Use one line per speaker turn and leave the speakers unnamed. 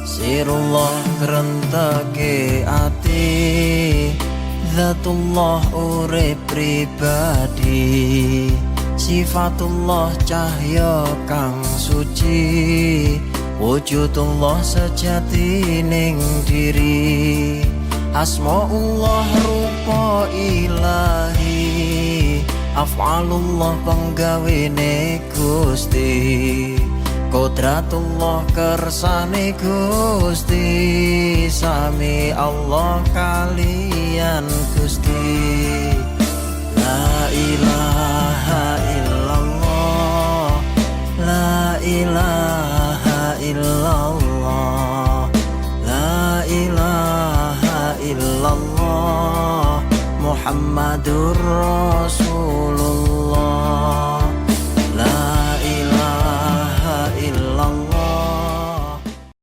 Sirullah kerentake ati, Zatullah urip pribadi, Sifatullah cahya kang suci, Wujudullah sejati ning diri, Asmaullah rupa ilahi, Af'alullah penggawene Gusti, Qudratullah kersane Gusti, Sami Allah kalian Gusti. La ilaha illallah, la ilaha illallah, la ilaha illallah, Muhammadur Rasul.